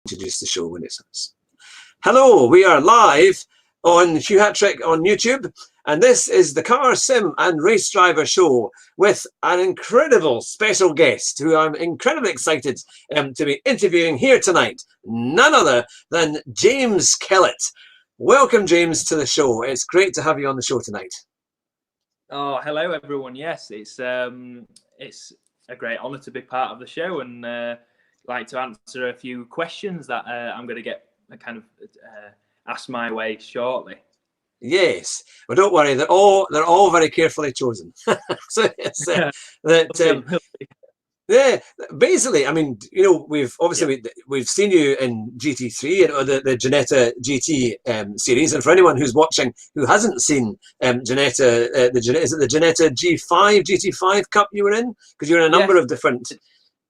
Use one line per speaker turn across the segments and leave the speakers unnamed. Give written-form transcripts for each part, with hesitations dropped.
introduce the show when it's us. Hello, we are live on Hugh Hattrick on YouTube, and this is the Car Sim and Race Driver Show with an incredible special guest who I'm incredibly excited to be interviewing here tonight. None other than James Kellet. Welcome, James, to the show. It's great to have you on the show tonight.
Oh, hello, everyone. Yes, it's a great honour to be part of the show and like to answer a few questions that I'm going to get kind of asked my way shortly.
Yes, well, don't worry. They're all very carefully chosen. So it's yeah. Basically, I mean, you know, we've obviously we've seen you in GT3 and the Ginnetta GT series, and for anyone who's watching who hasn't seen Ginnetta, is it the Ginnetta GT5 Cup you were in? Because you're in a number of different.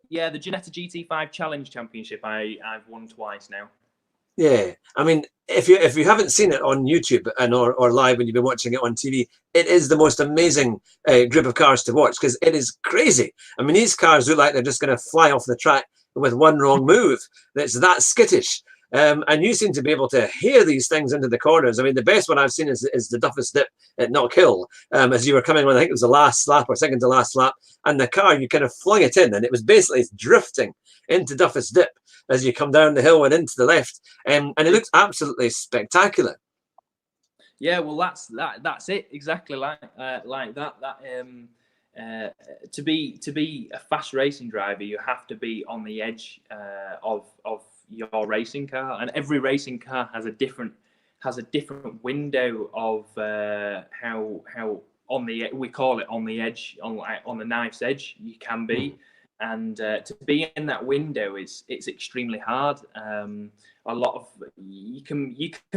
Yeah, the Ginnetta GT5 Challenge Championship. I've won twice now.
Yeah, I mean, if you haven't seen it on YouTube or live when you've been watching it on TV, it is the most amazing group of cars to watch because it is crazy. I mean, these cars look like they're just going to fly off the track with one wrong move. That's that skittish. And you seem to be able to hear these things into the corners. I mean, the best one I've seen is the Duffus Dip at Knockhill. As you were coming on, I think it was the last lap or second to last lap, and the car, you kind of flung it in, and it was basically drifting into Duffus Dip as you come down the hill and into the left. And it looks absolutely spectacular.
Yeah, well, that's it exactly like that. To be a fast racing driver, you have to be on the edge of your racing car, and every racing car has a different window of how on the, we call it on the edge, on the knife's edge you can be, and to be in that window it's extremely hard. A lot of you can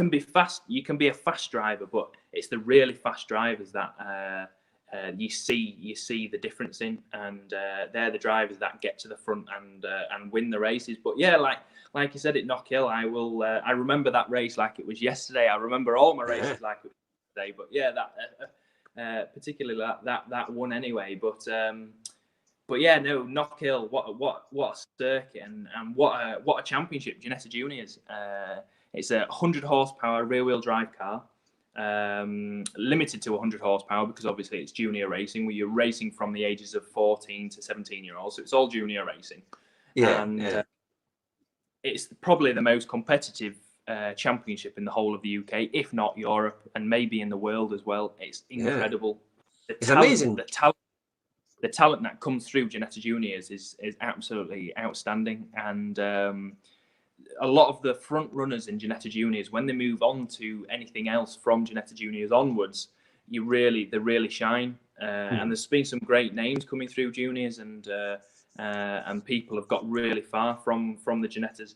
be fast, you can be a fast driver, but it's the really fast drivers that you see the difference in, and they're the drivers that get to the front and win the races. But yeah, like you said at Knockhill, I remember that race like it was yesterday. I remember all my races like it was yesterday. But yeah, that particularly that one anyway. But yeah, no, Knockhill, what a circuit, and what a championship, Ginnetta Juniors. It's a 100 horsepower rear wheel drive car. Limited to 100 horsepower because obviously it's junior racing, where you're racing from the ages of 14 to 17-year-olds, so it's all junior racing. It's probably the most competitive championship in the whole of the UK, if not Europe, and maybe in the world as well. It's incredible.
It's amazing.
The talent that comes through Ginnetta Juniors is absolutely outstanding, and a lot of the front runners in Ginnetta Juniors, when they move on to anything else from Ginnetta Juniors onwards, they really shine. And there's been some great names coming through Juniors, and people have got really far from the Ginnettas.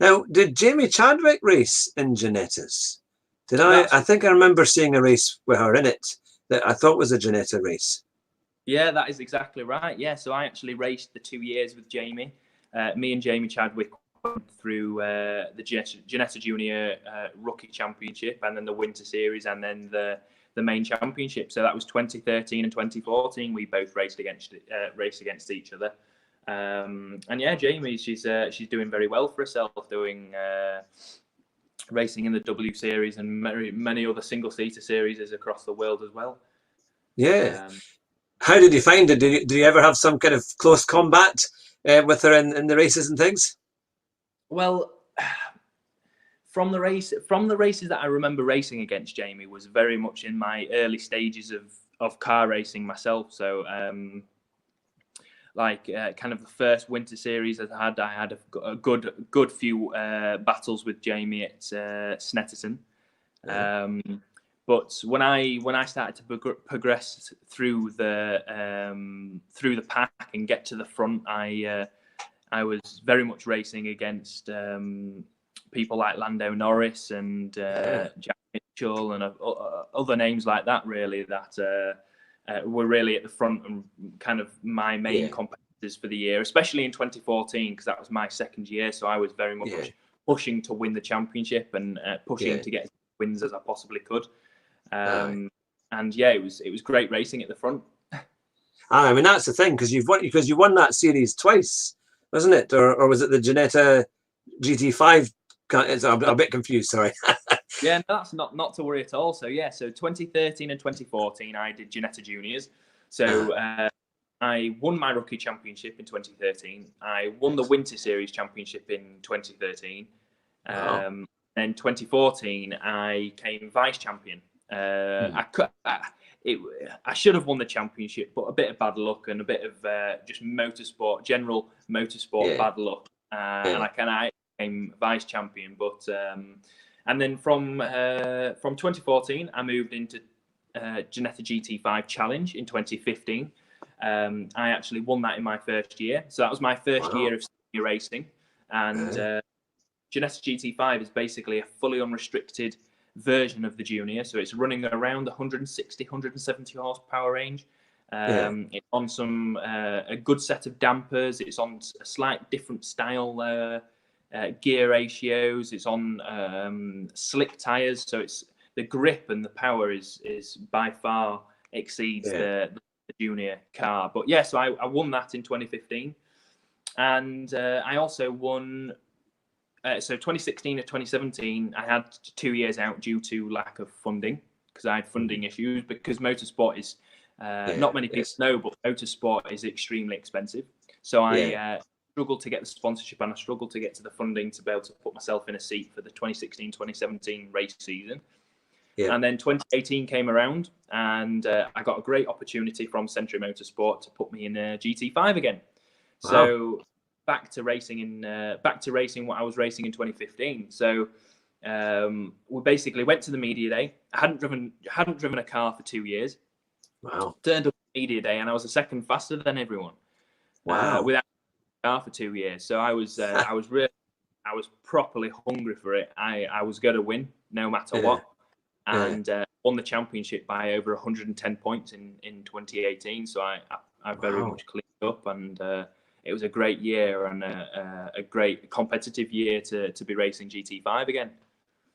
Now, did Jamie Chadwick race in Ginettas? Did I? I think I remember seeing a race with her in it that I thought was a Ginnetta race.
Yeah, that is exactly right. Yeah, so I actually raced the 2 years with Jamie. Me and Jamie Chadwick went through the Ginnetta Junior Rookie Championship, and then the Winter Series, and then the main championship. So that was 2013 and 2014. We both raced against each other. And yeah, Jamie, she's doing very well for herself, doing racing in the W Series and many other single-seater series across the world as well.
Yeah. How did you find it? Did you ever have some kind of close combat with her in the races and things?
Well, from the races that I remember racing against Jamie was very much in my early stages of car racing myself. So kind of the first Winter Series I had a good few battles with Jamie at Snetterton. But when I started to progress through the pack and get to the front, I was very much racing against people like Lando Norris and Jack Mitchell and other names like that, really, that were really at the front and kind of my main competitors for the year, especially in 2014, because that was my second year. So I was very much pushing to win the championship and pushing to get as many wins as I possibly could. And yeah, it was great racing at the front.
I mean, that's the thing, because you won that series twice, wasn't it? Or was it the Ginnetta GT5. I'm a bit confused. Sorry.
Yeah, no, that's not to worry at all. So yeah, so 2013 and 2014, I did Ginnetta Juniors. So I won my rookie championship in 2013. I won the Winter Series championship in 2013.
Wow.
And 2014, I came vice champion. I should have won the championship, but a bit of bad luck and a bit of just general motorsport bad luck, and I became vice champion. But and then from 2014, I moved into Ginnetta GT5 Challenge in 2015. I actually won that in my first year, so that was my first year of senior racing, and Ginnetta GT5 is basically a fully unrestricted version of the Junior, so it's running around 160, 170 horsepower range. It's on some a good set of dampers. It's on a slight different style gear ratios. It's on slick tires, so it's the grip and the power is by far exceeds the Junior car. But yeah, so I won that in 2015, and I also won. So 2016 to 2017, I had 2 years out due to lack of funding because I had funding issues. Because motorsport is not many people know, but motorsport is extremely expensive. So I struggled to get the sponsorship and I struggled to get to the funding to be able to put myself in a seat for the 2016-2017 race season. And then 2018 came around, and I got a great opportunity from Century Motorsport to put me in GT5 again. So back to racing what I was racing in 2015. So we basically went to the media day. I hadn't driven a car for 2 years.
Wow.
Turned up at media day, and I was a second faster than everyone.
Wow.
Without a car for 2 years. So I was properly hungry for it. I was going to win no matter what. And won the championship by over 110 points in 2018. So I very much cleaned up, and it was a great year and a great competitive year to be racing GT5 again.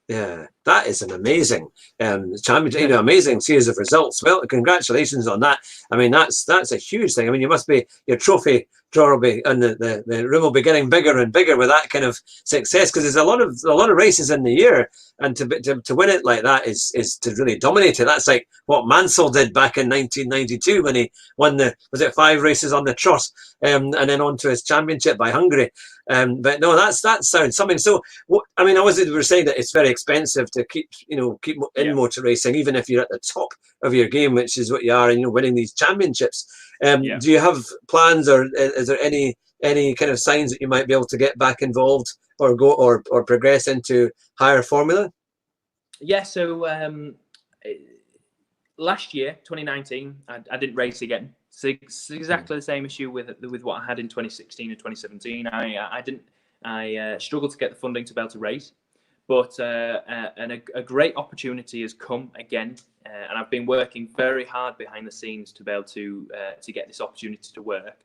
Yeah, that is an amazing championship, amazing series of results. Well, congratulations on that. I mean, that's a huge thing. I mean, you must be, your trophy drawer will be, and the room will be getting bigger and bigger with that kind of success, because there's a lot of races in the year, and to win it like that is to really dominate it. That's like what Mansell did back in 1992 when he won was it 5 races on the trot, and then on to his championship by Hungary. But no, that sounds something. So, I mean, we were saying that it's very expensive to keep in motor racing, even if you're at the top of your game, which is what you are, and winning these championships. Do you have plans, or is there any kind of signs that you might be able to get back involved or go or progress into higher formula?
Yeah. So last year, 2019, I didn't race again. So it's exactly the same issue with what I had in 2016 and 2017. I struggled to get the funding to be able to race, but a great opportunity has come again, and I've been working very hard behind the scenes to be able to get this opportunity to work.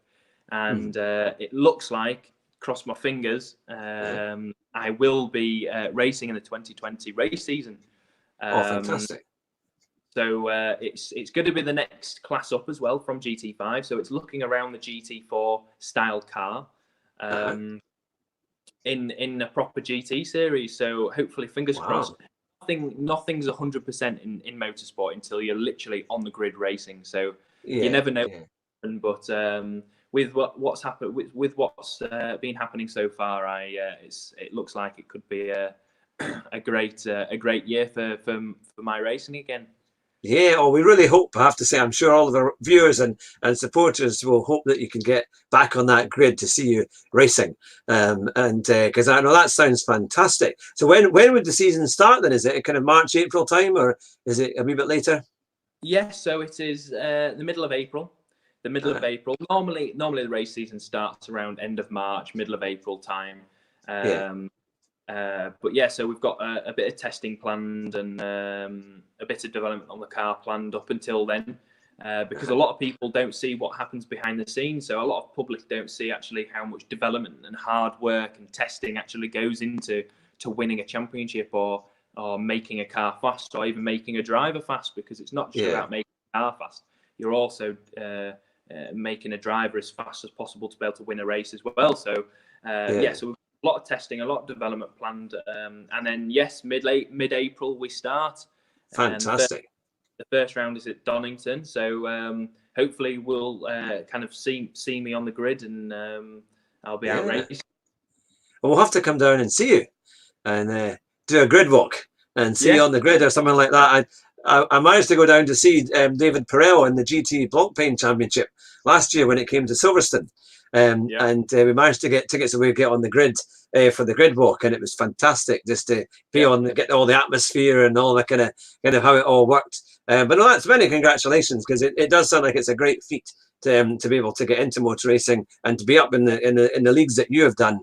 And it looks like, cross my fingers, I will be racing in the 2020 race season.
Fantastic.
So it's going to be the next class up as well from GT5. So it's looking around the GT4 style car in a proper GT series. So hopefully, fingers crossed. Nothing's 100% in motorsport until you're literally on the grid racing. So you never know. But with what's happened, with what's been happening so far, it looks like it could be a great year for my racing again.
Yeah, well, we really hope, I have to say, I'm sure all of the viewers and supporters will hope that you can get back on that grid to see you racing. And because I know that sounds fantastic. So when would the season start then? Is it kind of March, April time, or is it a wee bit later?
Yes, so it is the middle of April. The middle of April. Normally the race season starts around end of March, middle of April time. But yeah, so we've got a bit of testing planned and a bit of development on the car planned up until then, because a lot of people don't see what happens behind the scenes. So a lot of public don't see actually how much development and hard work and testing actually goes into winning a championship or making a car fast, or even making a driver fast, because it's not just about making a car fast. You're also making a driver as fast as possible to be able to win a race as well. So so lot of testing, a lot of development planned, and then yes, mid-April we start.
Fantastic.
The first round is at Donington, so hopefully we'll kind of see me on the grid, and I'll be out racing.
Well, we'll have to come down and see you and do a grid walk and see you on the grid or something like that. I managed to go down to see David Perel in the GT Block Paint Championship last year when it came to Silverstone. And we managed to get tickets and we get on the grid for the grid walk, and it was fantastic just to be on, get all the atmosphere and all the kind of how it all worked. But no, that's many congratulations, because it does sound like it's a great feat to be able to get into motor racing and to be up in the leagues that you have done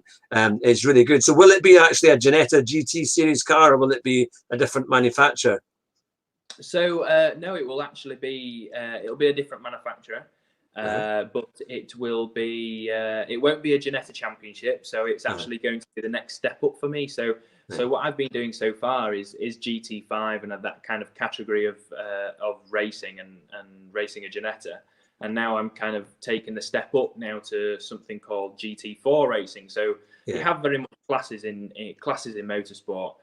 is really good. So will it be actually a Ginnetta GT series car, or will it be a different manufacturer?
So no, it will actually be it'll be a different manufacturer. But it will be it won't be a Ginnetta Championship, so it's actually going to be the next step up for me. So what I've been doing so far is GT5 and that kind of category of racing and racing a Ginnetta, and now I'm kind of taking the step up now to something called GT4 racing. So you have very much classes in motorsport.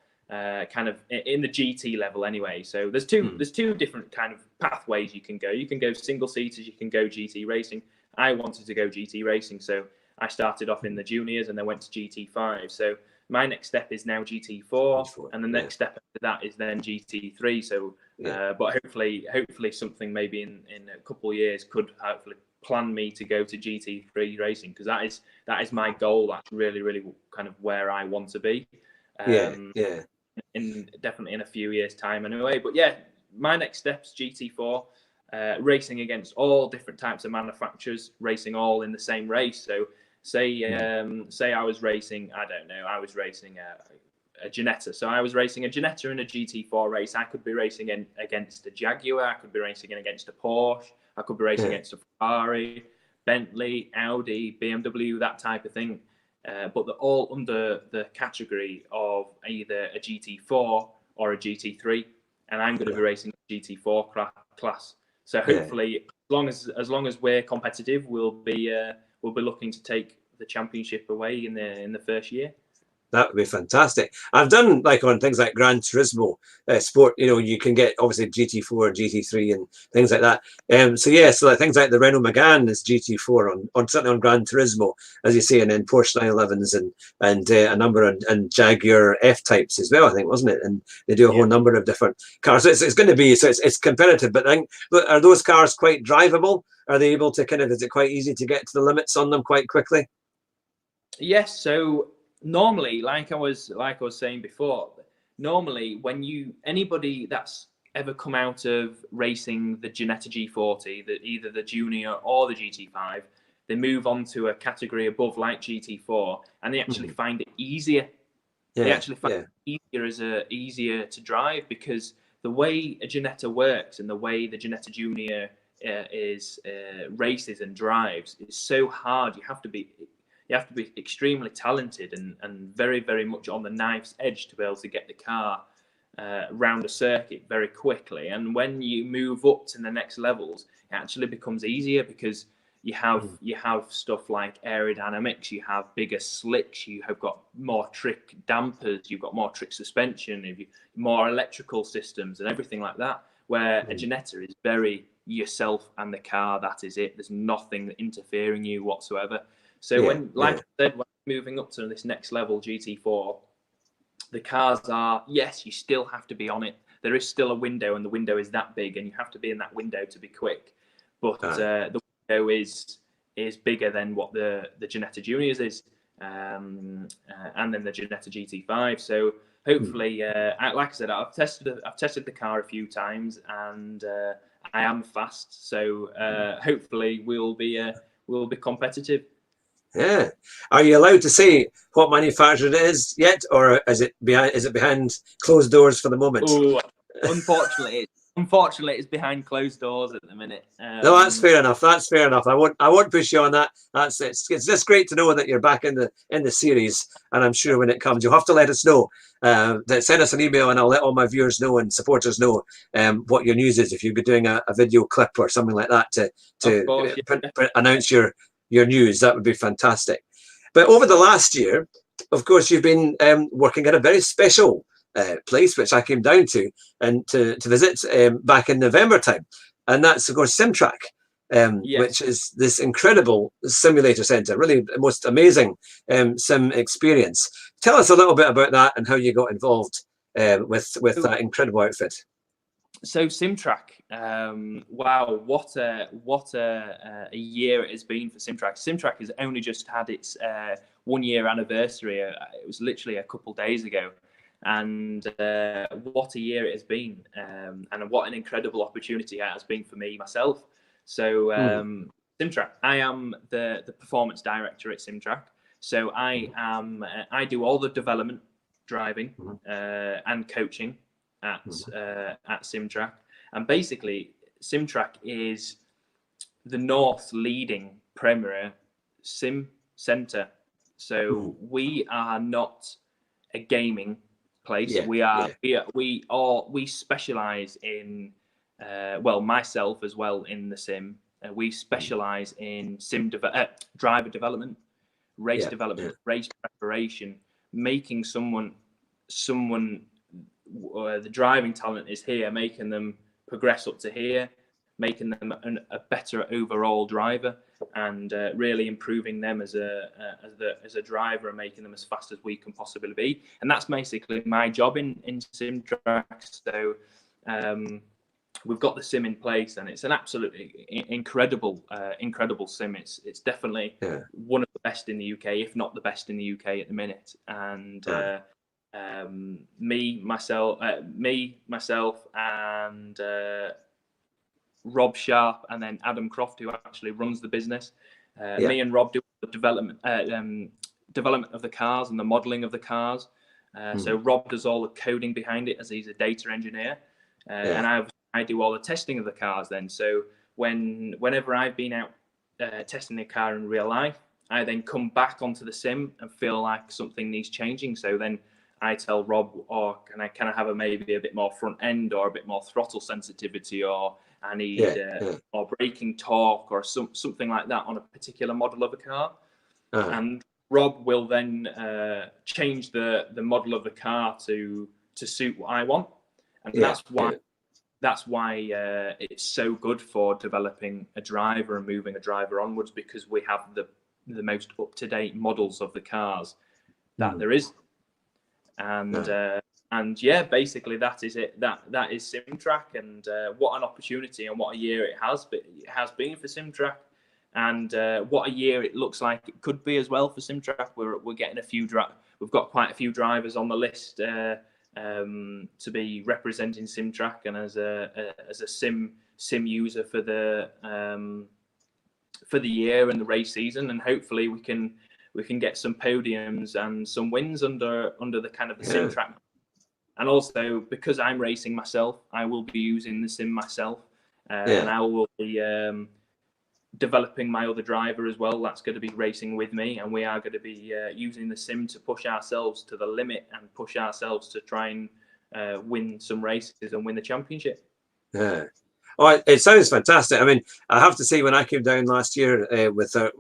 Kind of in the GT level anyway. So there's two different kind of pathways you can go. You can go single seaters, you can go GT racing. I wanted to go GT racing, so I started off in the juniors and then went to GT5. So my next step is now GT4, and the next step after that is then GT3. So but hopefully something maybe in a couple of years could hopefully plan me to go to GT3 racing, because that is my goal. That's really kind of where I want to be. Definitely in a few years' time anyway. But yeah, my next step's GT4, racing against all different types of manufacturers, racing all in the same race. So say I was racing, I was racing a Ginnetta. So I was racing a Ginnetta in a GT4 race. I could be racing against a Jaguar, I could be racing against a Porsche, I could be racing against a Ferrari, Bentley, Audi, BMW, that type of thing. But they're all under the category of either a GT4 or a GT3, and I'm going to be racing the GT4 class. So hopefully, as long as we're competitive, we'll be looking to take the championship away in the first year.
That would be fantastic. I've done like on things like Gran Turismo Sport, you know, you can get obviously GT4 and GT3 and things like that. So like things like the Renault Megane is GT4 on certainly on Gran Turismo, as you say, and then Porsche 911s and a number of and Jaguar F types as well, I think, wasn't it? And they do a whole number of different cars. So it's going to be it's competitive. But I think, are those cars quite drivable? Are they able to is it quite easy to get to the limits on them quite quickly?
Yes. So normally, like I was saying before, normally when anybody that's ever come out of racing the Ginnetta G40, either the junior or the GT5, they move on to a category above like GT4, and they actually find it easier. They actually find it easier to drive, because the way a Ginnetta works and the way the Ginnetta Junior races and drives is so hard. You have to be extremely talented and very, very much on the knife's edge to be able to get the car round a circuit very quickly. And when you move up to the next levels, it actually becomes easier, because you have stuff like aerodynamics, you have bigger slicks, you have got more trick dampers, you've got more trick suspension, more electrical systems and everything like that, where a Ginnetta is very yourself and the car, that is it. There's nothing interfering you whatsoever. So I said, when moving up to this next level, GT4, the cars are, yes, you still have to be on it. There is still a window, and the window is that big, and you have to be in that window to be quick. But the window is bigger than what the Ginnetta Juniors is, and then the Ginnetta GT5. So hopefully, like I said, I've tested the car a few times, and I am fast. So hopefully, we'll be competitive.
Yeah. Are you allowed to say what manufacturer it is yet, or is it behind closed doors for the moment?
Oh, unfortunately, it's behind closed doors at the minute.
No, that's fair enough. That's fair enough. I won't push you on that. It's just great to know that you're back in the series, and I'm sure when it comes, you'll have to let us know. Send us an email, and I'll let all my viewers know and supporters know what your news is. If you're doing a video clip or something like that to announce your news, that would be fantastic. But over the last year, of course, you've been working at a very special place, which I came down to and to visit back in November time, and that's of course Simtrack, which
Yes.
is this incredible simulator center, really the most amazing sim experience. Tell us a little bit about that and how you got involved with that incredible outfit.
So Simtrack, wow, what a year it has been for Simtrack. Simtrack has only just had its 1 year anniversary. It was literally a couple days ago, and what a year it has been, and what an incredible opportunity it has been for me myself. So Simtrack, I am the performance director at Simtrack. So I do all the development, driving, and coaching at Simtrack. And basically, Simtrack is the North's leading premier sim centre. So we are not a gaming place. We specialise in well, myself as well in the sim. We specialise in driver development, race development, race preparation, making someone the driving talent is here, making them progress up to here, making them a better overall driver, and really improving them as a driver and making them as fast as we can possibly be. And that's basically my job in Simtrack. So we've got the sim in place, and it's an absolutely incredible sim. It's definitely one of the best in the UK, if not the best in the UK at the minute. And me, myself, and Rob Sharp, and then Adam Croft, who actually runs the business. Me and Rob do the development of the cars and the modelling of the cars. So Rob does all the coding behind it, as he's a data engineer, and I do all the testing of the cars. Then, so whenever I've been out testing a car in real life, I then come back onto the sim and feel like something needs changing. So then I tell Rob, or can I have maybe a bit more front end, or a bit more throttle sensitivity, or I need or braking torque, or something like that on a particular model of a car. And Rob will then change the model of the car to suit what I want, and that's why it's so good for developing a driver and moving a driver onwards, because we have the most up-to-date models of the cars that there is. And yeah, basically that is it. That is Simtrack, and what an opportunity and what a year it has been for Simtrack, and what a year it looks like it could be as well for Simtrack. We're getting we've got quite a few drivers on the list to be representing Simtrack, and as a sim user for the year and the race season, and hopefully we can get some podiums and some wins under the kind of the Simtrack. And also, because I'm racing myself, I will be using the sim myself, and I will be developing my other driver as well. That's going to be racing with me, and we are going to be using the sim to push ourselves to the limit and push ourselves to try and win some races and win the championship.
Yeah. Oh, it sounds fantastic. I mean, I have to say, when I came down last year with our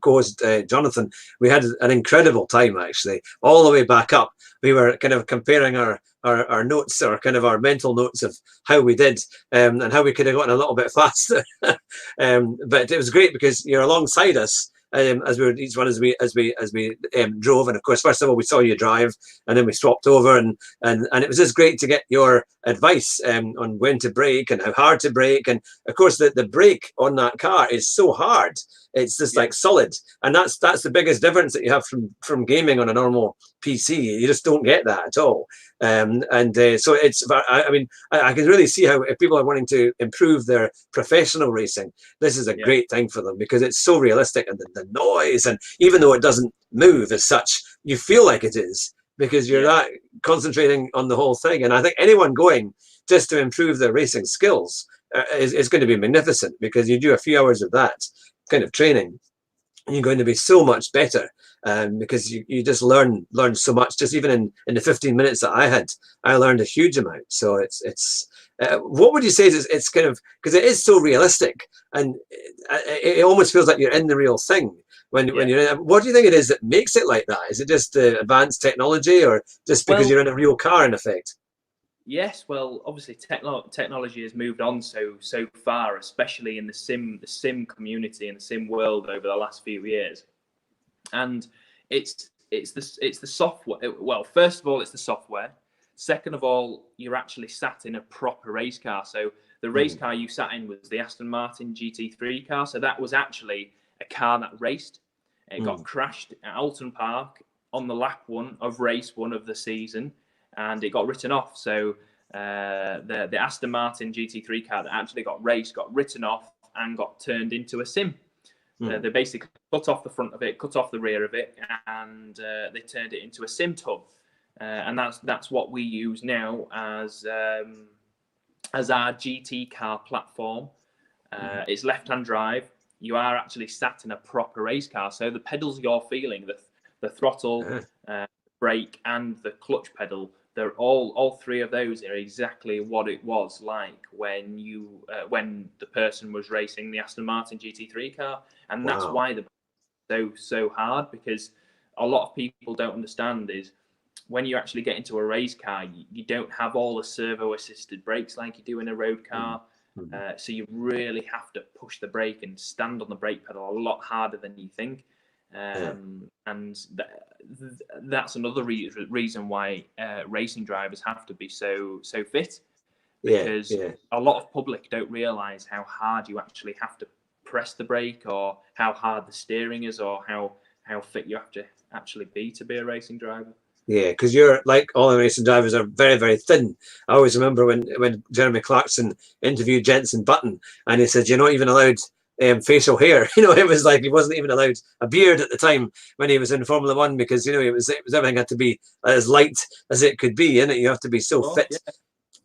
co-host Jonathan, we had an incredible time, actually, all the way back up. We were kind of comparing our notes, or kind of our mental notes of how we did and how we could have gotten a little bit faster. But it was great because you're alongside us. As we were each one as we drove, and of course, first of all, we saw you drive, and then we swapped over, and it was just great to get your advice on when to brake and how hard to brake. And of course, the brake on that car is so hard; it's just like solid, and that's the biggest difference that you have from gaming on a normal PC. You just don't get that at all. So it's, I mean, I can really see how, if people are wanting to improve their professional racing, this is a great thing for them, because it's so realistic, and the noise, and even though it doesn't move as such, you feel like it is, because you're that concentrating on the whole thing. And I think anyone going just to improve their racing skills is going to be magnificent, because you do a few hours of that kind of training, you're going to be so much better, because you just learn so much. Just even in the 15 minutes that I learned a huge amount. So it's what would you say is it's kind of, because it is so realistic, and it almost feels like you're in the real thing. when you're in it. What do you think it is that makes it like that? Is it just advanced technology, or just because you're in a real car in effect?
Yes, well, obviously technology has moved on so far, especially in the sim community and the sim world over the last few years. And it's the software. Well, first of all, it's the software. Second of all, you're actually sat in a proper race car. So the race car you sat in was the Aston Martin GT3 car. So that was actually a car that raced. It got crashed at Alton Park on the lap one of race one of the season, and it got written off. So the Aston Martin GT3 car that actually got raced got written off and got turned into a sim. They basically cut off the front of it, cut off the rear of it, and they turned it into a sim tub. And that's what we use now as our GT car platform. It's left-hand drive. You are actually sat in a proper race car, so the pedals you're feeling, the throttle, brake, and the clutch pedal, they're all three of those are exactly what it was like when the person was racing the Aston Martin GT3 car, and that's why they're so hard, because a lot of people don't understand is when you actually get into a race car, you don't have all the servo-assisted brakes like you do in a road car. So you really have to push the brake and stand on the brake pedal a lot harder than you think. And that's another reason why racing drivers have to be so fit, because a lot of public don't realise how hard you actually have to press the brake, or how hard the steering is, or how fit you have to actually be to be a racing driver.
Yeah, because you're like all the racing drivers are very, very thin. I always remember when Jeremy Clarkson interviewed Jenson Button, and he said you're not even allowed facial hair. It was like he wasn't even allowed a beard at the time when he was in Formula One, because it was everything had to be as light as it could be, and you have to be so fit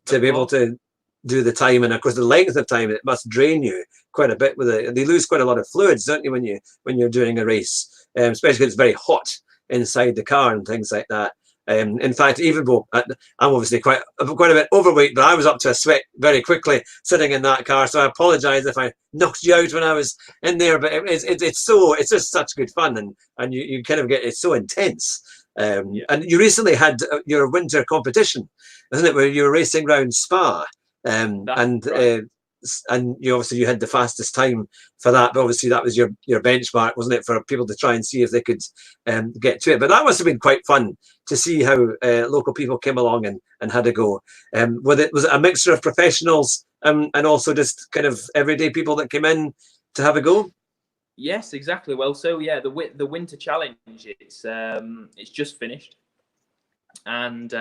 to be able to do the time. And of course, the length of time, it must drain you quite a bit. They lose quite a lot of fluids, don't you, when you're doing a race, especially because it's very hot inside the car and things like that. In fact, even though I'm obviously quite a bit overweight, but I was up to a sweat very quickly sitting in that car. So I apologise if I knocked you out when I was in there. But it's just such good fun, and you kind of get, it's so intense. And you recently had your winter competition, isn't it, where you were racing around Spa, and you had the fastest time for that, but obviously that was your benchmark, wasn't it, for people to try and see if they could get to it. But that must have been quite fun to see how local people came along and had a go. Was it a mixture of professionals and also just kind of everyday people that came in to have a go?
Yes, exactly. Well, so yeah, the winter challenge, it's just finished, and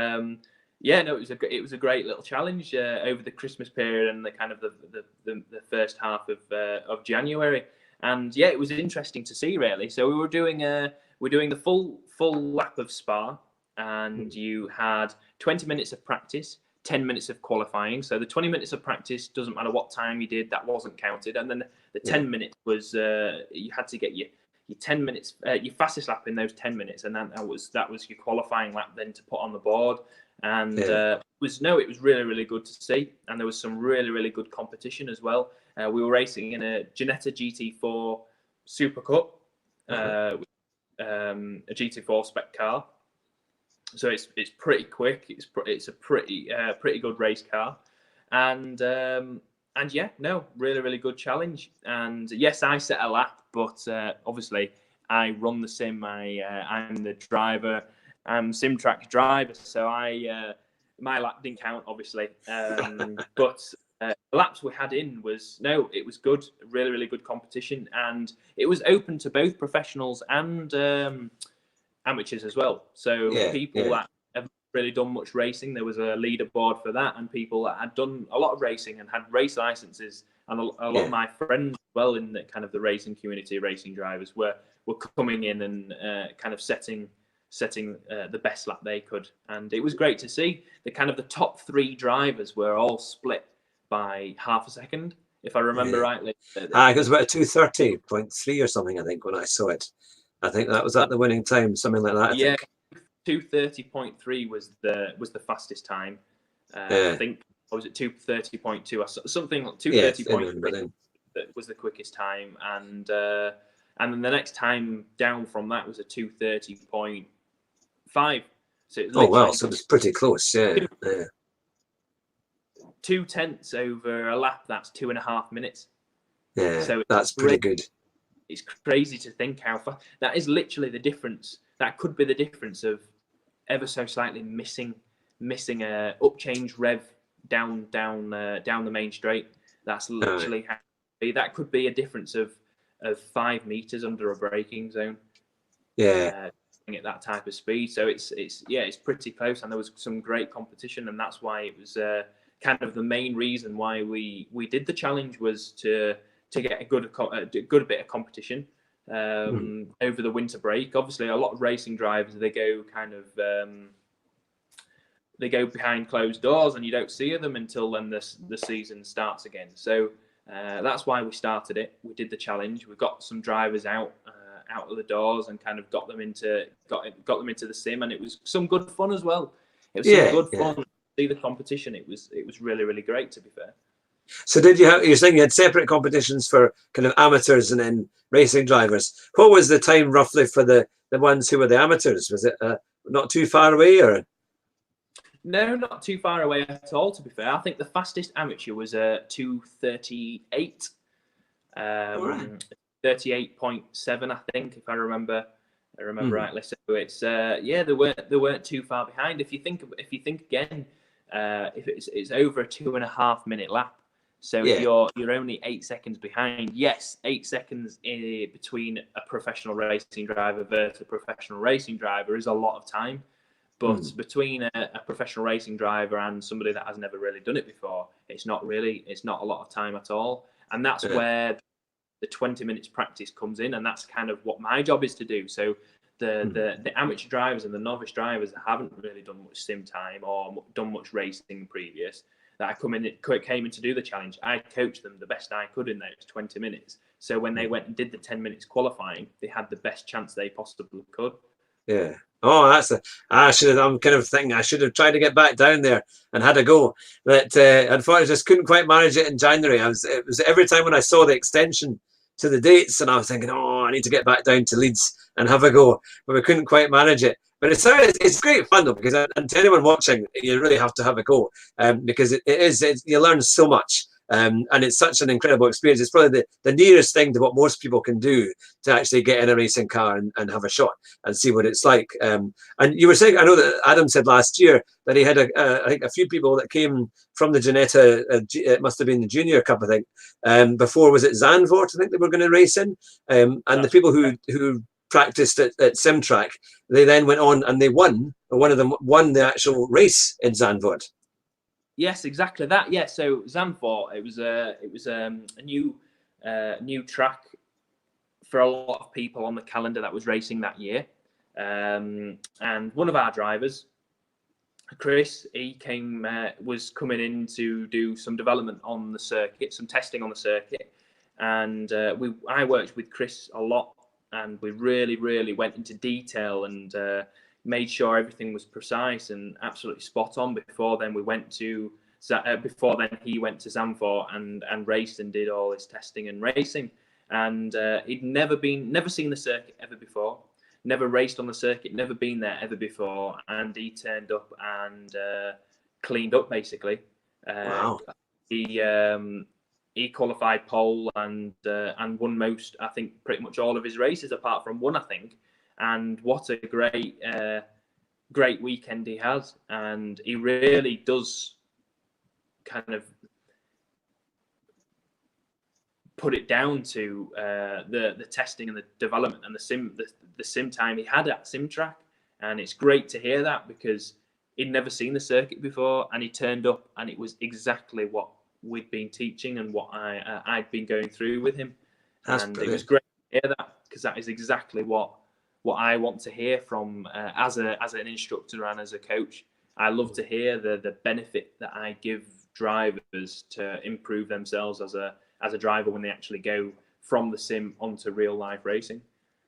it was a great little challenge over the Christmas period and the kind of the first half of January, and it was interesting to see, really. So we're doing the full lap of Spa, and you had 20 minutes of practice, 10 minutes of qualifying. So the 20 minutes of practice, doesn't matter what time you did, that wasn't counted, and then the 10 minutes was you had to get your 10 minutes, your fastest lap in those 10 minutes, and then that was your qualifying lap then to put on the board. And it was really, really good to see, and there was some really, really good competition as well. We were racing in a Ginnetta GT4 Super Cup, a GT4 spec car, so it's pretty quick. It's a pretty good race car, and really, really good challenge. And yes, I set a lap, but obviously I run the sim. I'm the driver. I'm sim track driver, so my lap didn't count, obviously. But the laps we had in it was good, really, really good competition, and it was open to both professionals and amateurs as well. So people that have really done much racing, there was a leaderboard for that, and people that had done a lot of racing and had race licenses, and a lot of my friends as well in the kind of the racing community, racing drivers were coming in and kind of setting the best lap they could. And it was great to see the top 3 drivers were all split by half a second, if I remember rightly.
It was about 2:30.3 or something, I think, when I saw it. I think that was at the winning time, something like that. I think
2:30.3 was the fastest time. I think, or was it 2:30.2 or something? 2:30.3 was the quickest time, and And then the next time down from that was a 2:30.5. So it's
Oh wow,
literally
so it's pretty close. Yeah, yeah.
2/10 over a lap. That's 2.5 minutes.
Yeah,
So
that's pretty good.
It's crazy to think how far that is. Literally the difference. That could be the difference of ever so slightly missing a up change rev down the main straight. That's literally how that could be a difference of 5 meters under a braking zone.
Yeah.
At that type of speed, so it's pretty close, and there was some great competition, and that's why it was kind of the main reason why we did the challenge was to get a good bit of competition over the winter break. Obviously, a lot of racing drivers, they go kind of they go behind closed doors, and you don't see them until then the season starts again. So that's why we started it. We did the challenge. We got some drivers out of the doors and kind of got them into the sim, and it was some good fun as well. It was some good fun to see the competition. It was really, really great, to be fair.
So you're saying you had separate competitions for kind of amateurs and then racing drivers. What was the time roughly for the ones who were the amateurs? Was it not too far away, or? No,
not too far away at all, to be fair. I think the fastest amateur was 2:38. 38.7, I think, if I remember rightly. So it's they weren't too far behind. If you think again, if it's over a 2.5 minute lap, so you're only 8 seconds behind. Yes, 8 seconds between a professional racing driver versus a professional racing driver is a lot of time. But between a professional racing driver and somebody that has never really done it before, it's not a lot of time at all. And that's where the 20 minutes practice comes in, and that's kind of what my job is to do. So the amateur drivers and the novice drivers that haven't really done much sim time or done much racing previous, that I came in to do the challenge, I coached them the best I could in those 20 minutes. So when they went and did the 10 minutes qualifying, they had the best chance they possibly could.
Yeah. Oh, I'm kind of thinking I should have tried to get back down there and had a go, but unfortunately, I just couldn't quite manage it in January. It was every time when I saw the extension to the dates, and I was thinking, oh, I need to get back down to Leeds and have a go, but we couldn't quite manage it. But it's great fun though, because and to anyone watching, you really have to have a go, because you learn so much. And it's such an incredible experience. It's probably the nearest thing to what most people can do to actually get in a racing car and have a shot and see what it's like. And you were saying, I know that Adam said last year that he had I think a few people that came from the Ginnetta, it must have been the Junior Cup, I think. Before, was it Zandvoort, I think they were going to race in. And the people who practiced at Simtrack, they then went on and they won, or one of them won the actual race in Zandvoort.
Yes, exactly that. Yeah, so Zandvoort, it was a new track for a lot of people on the calendar that was racing that year, and one of our drivers, Chris, he was coming in to do some development on the circuit, some testing on the circuit, and I worked with Chris a lot, and we really went into detail and made sure everything was precise and absolutely spot on. Before then, he went to Zandvoort and raced and did all his testing and racing. And he'd never seen the circuit ever before, never raced on the circuit, never been there ever before. And he turned up and cleaned up basically.
Wow.
He qualified pole and won most, I think, pretty much all of his races apart from one, I think. And what a great weekend he has, and he really does kind of put it down to the testing and the development and the sim time he had at Simtrack. And it's great to hear that, because he'd never seen the circuit before, and he turned up and it was exactly what we'd been teaching and what I'd been going through with him.
That's
and
brilliant.
It was great to hear that, because that is exactly what I want to hear from as an instructor and as a coach. I love to hear the benefit that I give drivers to improve themselves as a driver when they actually go from the sim onto real life racing.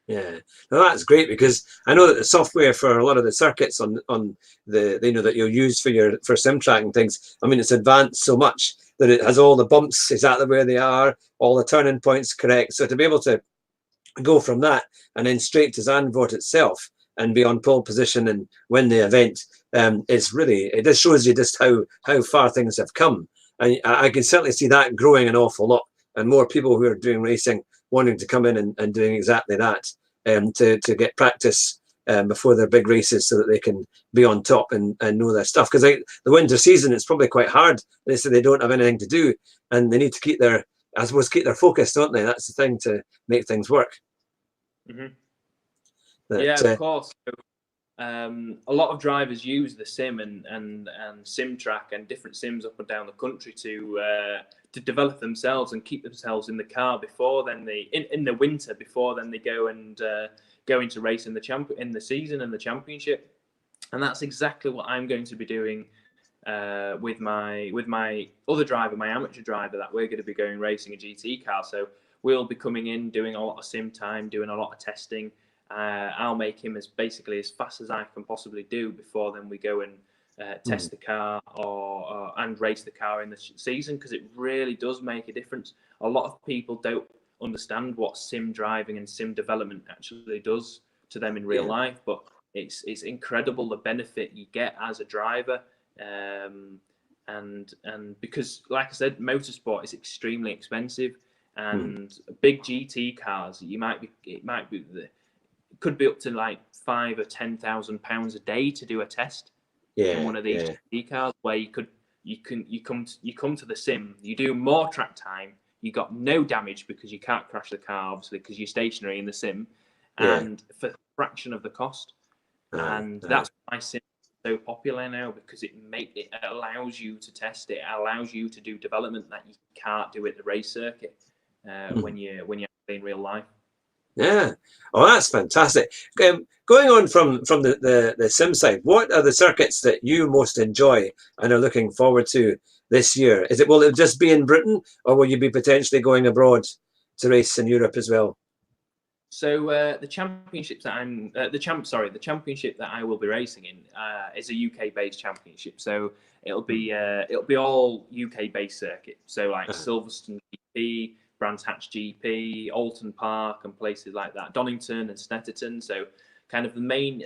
Yeah, well, that's great, because I know that the software for a lot of the circuits on the that you'll use for Simtrack and things, I mean, it's advanced so much that it has all the bumps exactly where they are, all the turning points correct. So to be able to go from that and then straight to Zandvoort itself and be on pole position and win the event, is really, it just shows you just how far things have come. And I can certainly see that growing an awful lot, and more people who are doing racing wanting to come in and doing exactly that, to get practice before their big races, so that they can be on top and know their stuff. Because the winter season, it's probably quite hard. They say they don't have anything to do, and they need to keep their, I suppose, keep their focus, don't they? That's the thing to make things work.
Mm-hmm.
That,
yeah, of course. So, a lot of drivers use the sim and sim track and different sims up and down the country to develop themselves and keep themselves in the car before then they in the winter, before then they go and go into race in the season and the championship. And that's exactly what I'm going to be doing with my other driver, my amateur driver, that we're going to be going racing a GT car. So we'll be coming in, doing a lot of sim time, doing a lot of testing. I'll make him as fast as I can possibly do before then we go and test the car and race the car in the season, because it really does make a difference. A lot of people don't understand what sim driving and sim development actually does to them in real life, but it's incredible the benefit you get as a driver, and because, like I said, motorsport is extremely expensive, and big GT cars, it could be up to like £5,000 or £10,000 a day to do a test in one of these GT cars, where you come to the sim, you do more track time, you got no damage because you can't crash the car, obviously, because you're stationary in the sim, and for a fraction of the cost. And that's why sim is so popular now, because it allows you to test it, allows you to do development that you can't do at the race circuit when you're in real life.
Yeah. Oh, that's fantastic. Going on from the sim side, what are the circuits that you most enjoy and are looking forward to this year? Will it just be in Britain, or will you be potentially going abroad to race in Europe as well?
So the championship that I will be racing in is a UK-based championship. So it'll be all UK-based circuit. So like Silverstone GP, Brands Hatch GP, Alton Park, and places like that, Donington and Snetterton. So kind of the main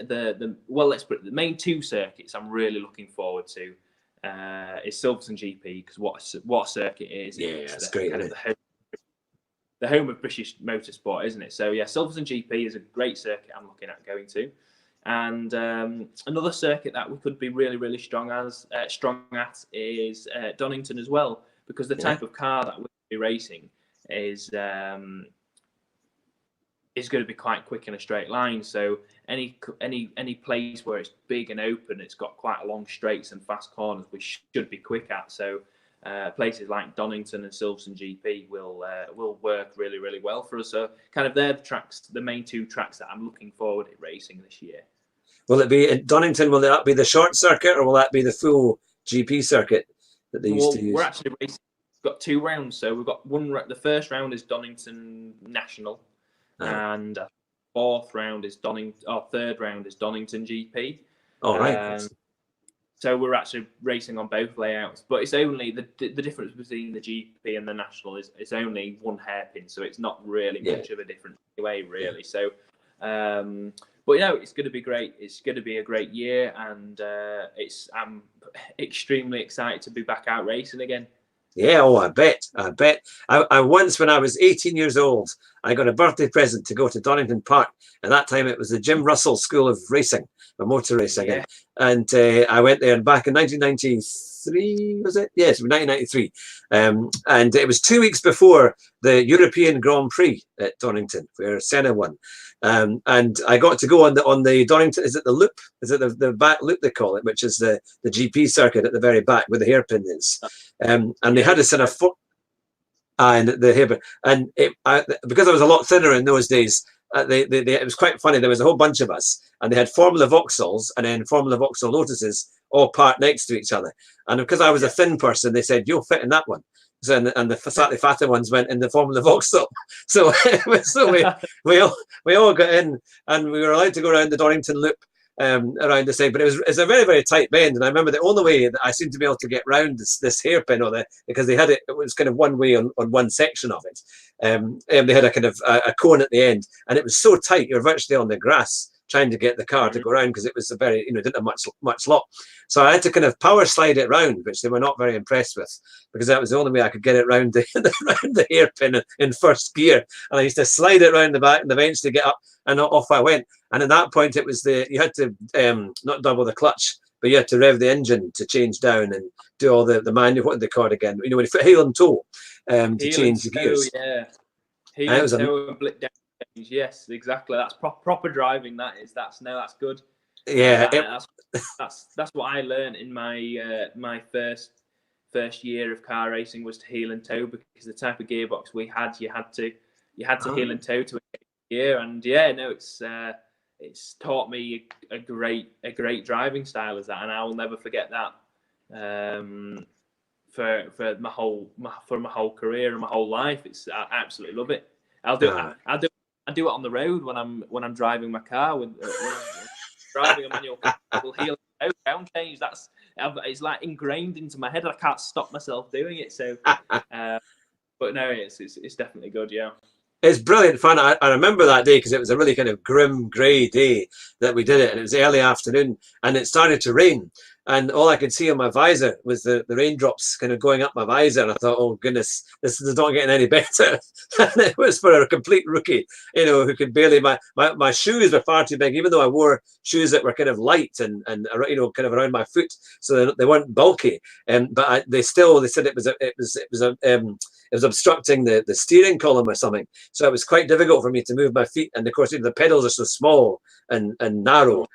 two circuits I'm really looking forward to is Silverstone GP, because what a circuit it is.
Yeah, it's great.
Kind of the home of British Motorsport, isn't it? So yeah, Silverstone GP is a great circuit I'm looking at going to. And another circuit that we could be really, really strong at is Donington as well, because the type of car that we'll be racing is going to be quite quick in a straight line. So any place where it's big and open, it's got quite a long straights and fast corners, we should be quick at. So places like Donington and Silverstone GP will work really, really well for us. So kind of they're the main two tracks that I'm looking forward to racing this year.
Will it be in Donington? Will that be the short circuit, or will that be the full GP circuit that they used to use?
We're actually racing. We've got two rounds. So we've got the first round is Donington National, and third round is Donington GP.
All right.
So we're actually racing on both layouts, but it's only the difference between the GP and the National is only one hairpin, so it's not really much of a difference anyway, really. So, but it's going to be great. It's going to be a great year, and I'm extremely excited to be back out racing again.
Yeah, I bet. I once, when I was 18 years old, I got a birthday present to go to Donington Park. At that time, it was the Jim Russell School of Racing, or motor racing. Yeah. And I went there, and back in 1993, was it? Yes, 1993. And it was 2 weeks before the European Grand Prix at Donington, where Senna won. And I got to go on the Donington, is it the loop? Is it the back loop they call it, which is the GP circuit at the very back where the hairpin is. And they had us in a and the hairpin, and because I was a lot thinner in those days, it was quite funny. There was a whole bunch of us, and they had Formula Vauxhalls and then Formula Vauxhall Lotuses all parked next to each other. And because I was a thin person, they said, "You'll fit in that one." So, and the slightly fatter ones went in the Formula Vauxhall. So we all got in, and we were allowed to go around the Donington Loop around the side. But it's a very, very tight bend. And I remember the only way that I seemed to be able to get round this hairpin, because they had it was kind of one way on one section of it. they had a kind of a cone at the end, and it was so tight you're virtually on the grass trying to get the car to go around because it was a very, didn't have much lot. So I had to kind of power slide it round, which they were not very impressed with, because that was the only way I could get it round the round the hairpin in first gear. And I used to slide it round the back and eventually get up, and off I went. And at that point, it was you had to not double the clutch, but you had to rev the engine to change down and do all the manual, what did they call it again? When you put heel and toe to change the gears.
Yeah, heel and toe and blip down. Yes, exactly. That's proper driving. That's good.
Yeah,
that's what I learned in my my first year of car racing, was to heel and toe, because the type of gearbox we had, you had to heel and toe to a gear. And yeah, no, it's taught me a great driving style as that, and I will never forget that for my whole career and my whole life. I absolutely love it. I do it on the road when I'm driving my car, when I'm driving a manual car. Will heel and toe down change. It's like ingrained into my head. I can't stop myself doing it. So, but no, it's definitely good. Yeah.
It's brilliant fun. I remember that day because it was a really kind of grim, grey day that we did it, and it was early afternoon, and it started to rain, and all I could see on my visor was the raindrops kind of going up my visor, and I thought, oh goodness, this is not getting any better. And it was for a complete rookie, who could barely, my shoes were far too big, even though I wore shoes that were kind of light and kind of around my foot, so they weren't bulky. But they said it was obstructing the steering column or something. So it was quite difficult for me to move my feet. And of course, the pedals are so small and narrow.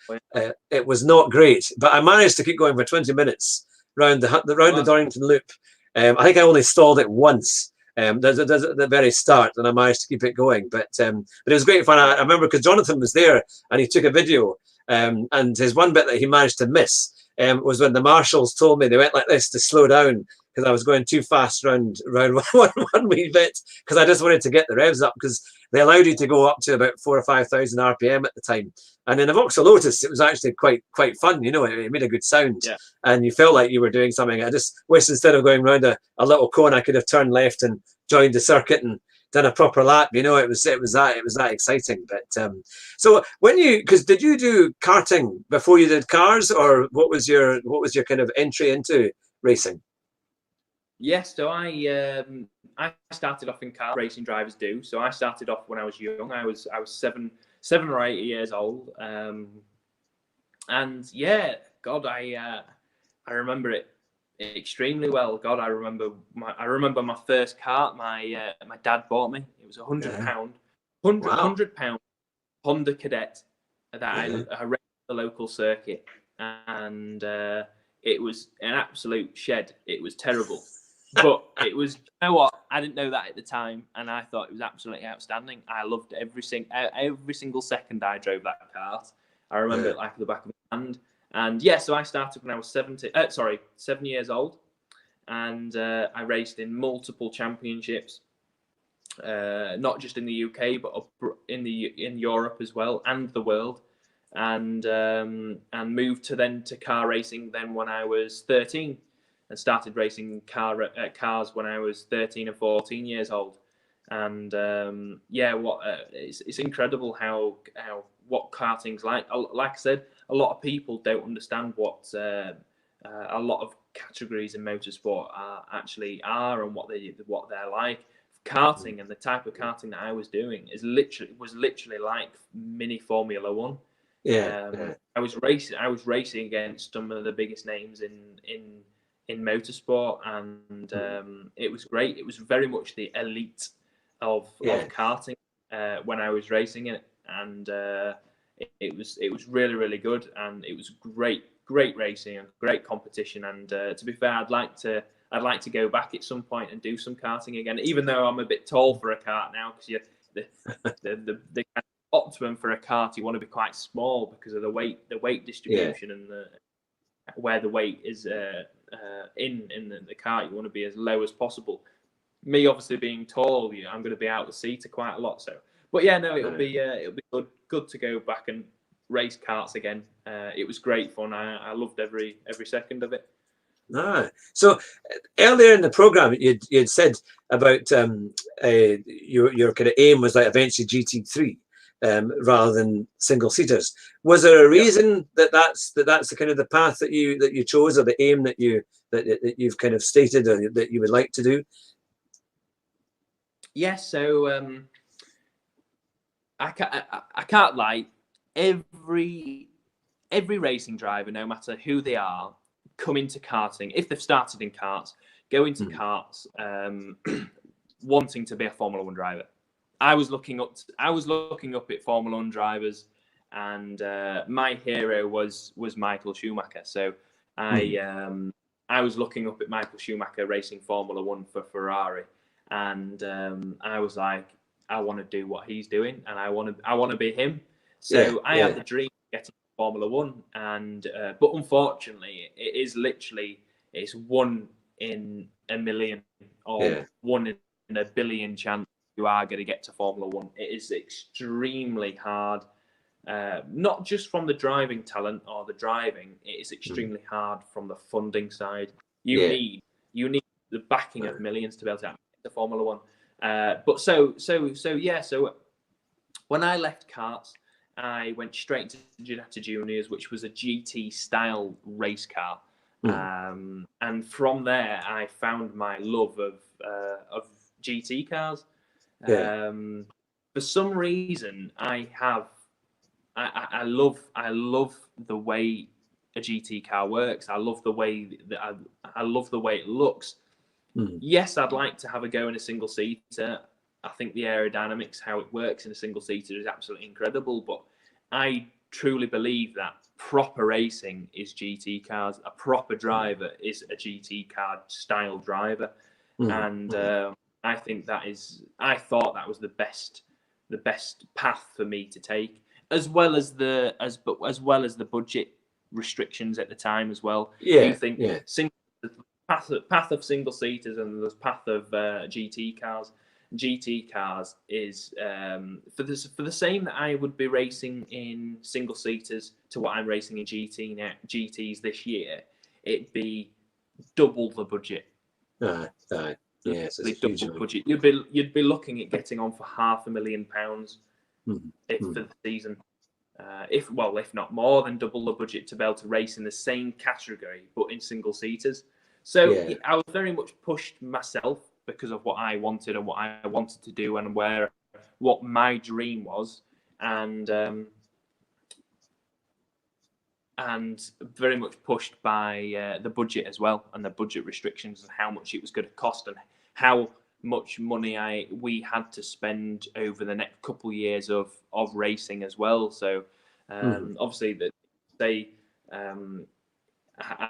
It was not great, but I managed to keep going for 20 minutes round the Dorrington Loop. I think I only stalled it once at the very start, and I managed to keep it going. But it was great fun. I remember because Jonathan was there and he took a video, and his one bit that he managed to miss was when the marshals told me they went like this to slow down, because I was going too fast round one wee bit, because I just wanted to get the revs up, because they allowed you to go up to about 4,000 or 5,000 RPM at the time. And in a Vauxhall Lotus, it was actually quite fun. It made a good sound, and you felt like you were doing something. I just wish instead of going round a little cone, I could have turned left and joined the circuit and done a proper lap. It was that exciting. But so did you do karting before you did cars, or what was your kind of entry into racing?
Yes, so I started off in car racing, drivers do. So I started off when I was young. I was 7 or 8 years old, and yeah, God, I remember it extremely well. God, I remember my first kart. My dad bought me. It was £100, £100 Honda Cadet that I raced the local circuit, and it was an absolute shed. It was terrible. But it was, you know what? I didn't know that at the time, and I thought it was absolutely outstanding. I loved every single second I drove that kart. I remember it like the back of my hand. And yeah, so I started when I was 7 years old, and I raced in multiple championships, not just in the UK, but in Europe as well, and the world. And moved to car racing then when I was 13. And started racing cars when I was 13 or 14 years old, and it's incredible how what karting's like. Like I said, a lot of people don't understand what a lot of categories in motorsport are and what they're like. Karting and the type of karting that I was doing was literally like mini Formula One. I was racing against some of the biggest names in motorsport, and it was great. It was very much the elite of karting when I was racing it, and it was really, really good, and it was great racing and great competition. And to be fair, I'd like to go back at some point and do some karting again, even though I'm a bit tall for a kart now, because the kind of optimum for a kart, you want to be quite small because of the weight distribution and where the weight is in the kart. You want to be as low as possible. Me obviously being tall, I'm going to be out the seat quite a lot. So, but yeah, no, it'll be good to go back and race karts again. It was great fun. I loved every second of it.
So earlier in the program, you'd said about your kind of aim was like eventually GT3 rather than single seaters. Was there a reason that's the kind of the path that you chose, or the aim that you've kind of stated, or that you would like to do?
Yes. So I can't lie. Every racing driver, no matter who they are, come into karting, if they've started in karts, go into karts wanting to be a Formula One driver. I was looking up at Formula One drivers, and my hero was Michael Schumacher. So I was looking up at Michael Schumacher racing Formula One for Ferrari, and I was like, I want to do what he's doing, and I want to be him. So I had the dream of getting Formula One, and but unfortunately, it's 1 in a million or 1 in a billion chance you are going to get to Formula One. It is extremely hard, not just from the driving talent or the driving. It is extremely hard from the funding side. You need the backing of millions to be able to get to Formula One. So when I left karts, I went straight to Ginnetta Juniors, which was a GT style race car. And from there, I found my love of GT cars. For some reason, I love the way a GT car works. I love the way it looks. Yes, I'd like to have a go in a single seater. I think the aerodynamics, how it works in a single seater, is absolutely incredible. But I truly believe that proper racing is GT cars. A proper driver is a GT car style driver, and I thought that was the best path for me to take, as well as the budget restrictions at the time as well. You think path of single seaters and the path of GT cars. GT cars is for the same that I would be racing in single seaters to what I'm racing in GTs this year. It'd be double the budget.
Yes, it's
double the budget. You'd be looking at getting on for £500,000 for the season. If not more than double the budget to be able to race in the same category but in single seaters. So I was very much pushed myself because of what I wanted and what I wanted to do and what my dream was, and very much pushed by the budget as well, and the budget restrictions and how much it was going to cost and how much money we had to spend over the next couple of years of racing as well. So obviously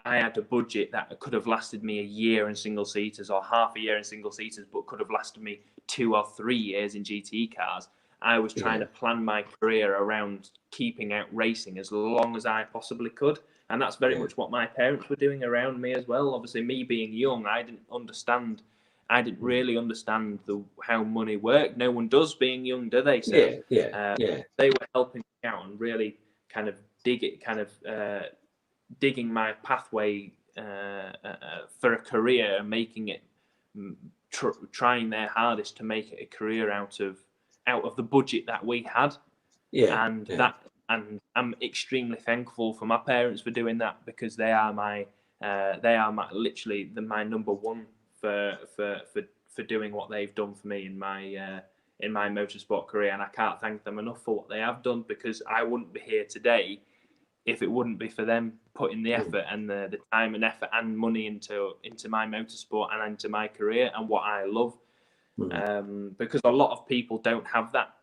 I had a budget that could have lasted me a year in single seaters or half a year in single seaters, but could have lasted me 2 or 3 years in GT cars. I was trying to plan my career around keeping out racing as long as I possibly could. And that's very much what my parents were doing around me as well. Obviously, me being young, I didn't really understand how money worked. No one does being young, do they? So they were helping me out and really kind of digging my pathway for a career and making it, trying their hardest to make it a career out of the budget that we had. And I'm extremely thankful for my parents for doing that, because they are my number one for doing what they've done for me in my motorsport career. And I can't thank them enough for what they have done, because I wouldn't be here today if it wouldn't be for them putting the effort and the time and effort and money into my motorsport and into my career and what I love. Because a lot of people don't have that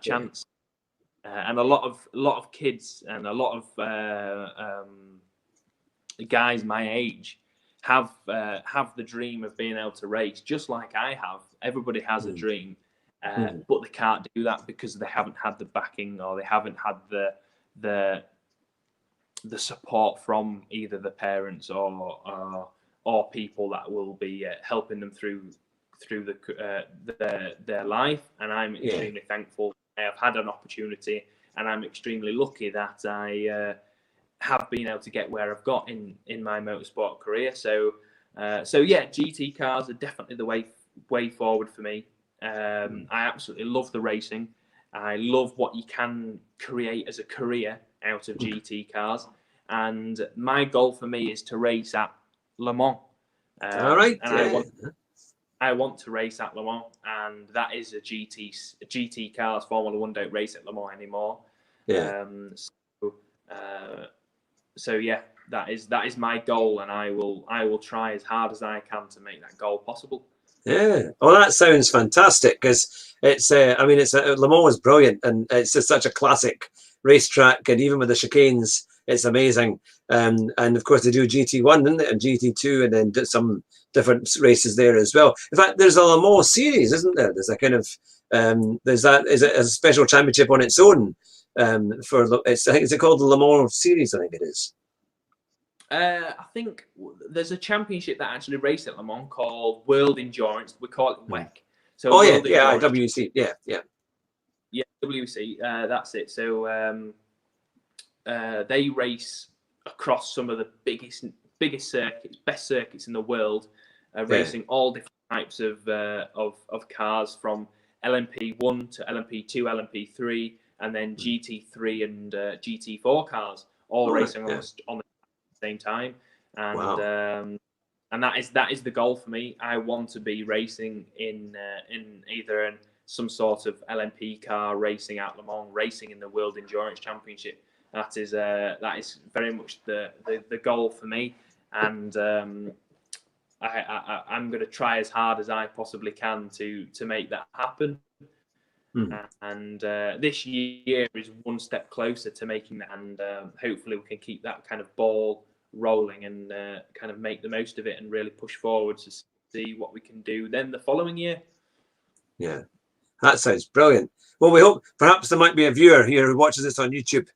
chance, and a lot of kids and a lot of guys my age have the dream of being able to race, just like I have. Everybody has a dream, but they can't do that because they haven't had the backing, or they haven't had the support from either the parents or people that will be helping them through their life. And I'm extremely thankful I have had an opportunity, and I'm extremely lucky that have been able to get where I've got in my motorsport career. So yeah, GT cars are definitely the way forward for me. I absolutely love the racing. I love what you can create as a career out of GT cars, and my goal for me is to race at Le Mans.
All right.
And I want to race at Le Mans, and that is a GT cars. Formula One don't race at Le Mans anymore.
Yeah.
So yeah, that is my goal, and I will try as hard as I can to make that goal possible.
Yeah. Well, that sounds fantastic, because it's. I mean, Le Mans is brilliant, and it's just such a classic racetrack, and even with the chicanes, it's amazing. And of course they do GT1, didn't it, and GT2, and then some different races there as well. In fact, there's a Le Mans series, isn't there? There's a kind of there's that is a special championship on its own. For it's, I think, is it called the Le Mans series? I think it is.
I think there's a championship that actually raced at Le Mans called World Endurance. We call it WEC. So
World Endurance. WEC, yeah,
WEC. That's it. So they race across some of the biggest circuits, best circuits in the world, racing all different types of cars, from LMP1 to LMP2, LMP3, and then GT3 and GT4 cars, all racing on the same time. And and that is the goal for me. I want to be racing in either some sort of LMP car, racing at Le Mans, racing in the World Endurance Championship. That is very much the goal for me, and I'm going to try as hard as I possibly can to make that happen. And this year is one step closer to making that, and hopefully we can keep that kind of ball rolling and kind of make the most of it and really push forward to see what we can do then the following year.
Yeah, that sounds brilliant. Well, we hope perhaps there might be a viewer here who watches this on YouTube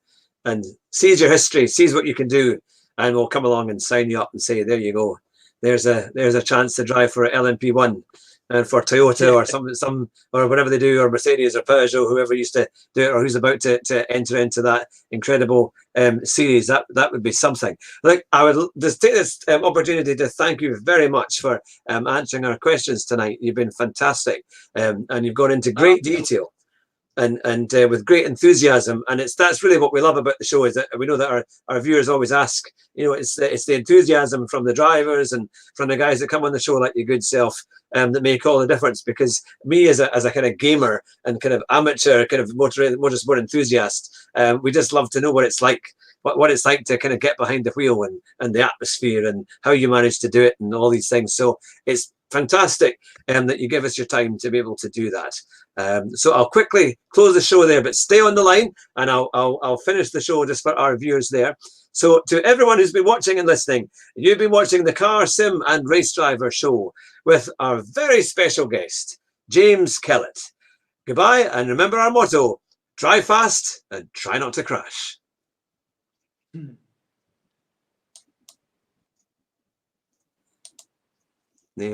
and sees your history, sees what you can do, and will come along and sign you up and say, there you go, there's a chance to drive for LMP1 and for Toyota or some or whatever they do, or Mercedes or Peugeot, whoever used to do it, or who's about to enter into that incredible series. That would be something. Look, I would just take this opportunity to thank you very much for answering our questions tonight. You've been fantastic, and you've gone into great detail and with great enthusiasm, and that's really what we love about the show, is that we know that our viewers always ask, it's the enthusiasm from the drivers and from the guys that come on the show like your good self that make all the difference. Because me as a kind of gamer and kind of amateur kind of motorsport enthusiast, we just love to know what it's like, what it's like to kind of get behind the wheel and the atmosphere and how you manage to do it and all these things. So it's fantastic that you give us your time to be able to do that. So I'll quickly close the show there, but stay on the line, and I'll finish the show just for our viewers there. So to everyone who's been watching and listening, you've been watching the Car, Sim and Race Driver show with our very special guest, James Kellet. Goodbye, and remember our motto: drive fast and try not to crash. There we